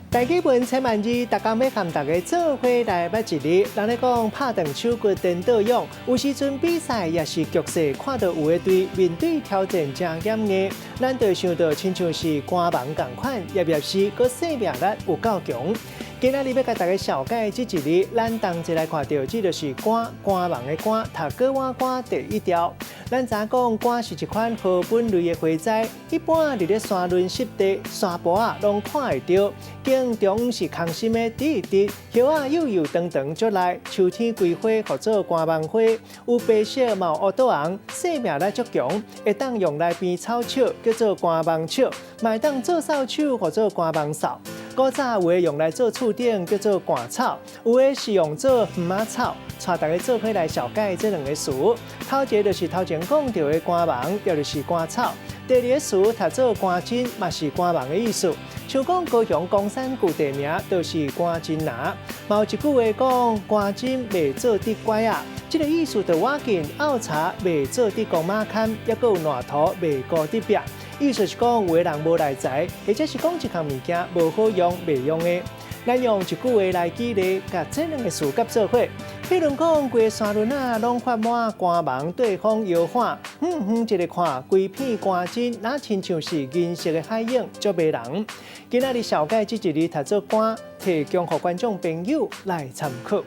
大基本千万字，大家要和大家做伙来捌一日。人咧讲拍长手骨颠倒勇，有时阵比赛也是局势，看到有的队面对挑战真严厉，咱就想到亲像是歌王同款，也是个生命力有够强。今仔日要甲大家小解这一日，咱同齐来看到，这就是歌王的歌，读歌碗歌第一条。咱知影讲歌是一款荷本类的花材，一般伫咧山峦湿地、山坡啊，拢看会到。茎中是空心的滴一滴，叶啊幼幼长长出来。秋天桂花或做歌王花，有白色嘛有乌倒红，生命力足强，会当用来编草草，叫做歌王草；嘛当做扫帚或做歌王扫。古早有的用来做厝顶，叫做寒草；有的是用做鱼仔草。带大家做伙来小解这两个词。头一个就是头前讲到的歌王，也就是歌草；第二个词读做歌真，嘛是歌王的意思。像讲高雄公山旧地名，就是歌真拿。嘛有一句话讲，歌真袂做滴乖啊。这个意思就我见拗茶袂做滴公马坎，也有烂土袂过滴壁。意思是讲有的人无内财，或者是讲一项物件无好用、袂用的。咱用一句话来举例，甲这两个词结做伙。譬如讲，规山峦啊，拢发满歌芒对风摇晃，一个看，规片歌真，那亲像是银色的海影，足迷人。今仔日小解这一日读做歌，提供给观众朋友来参考。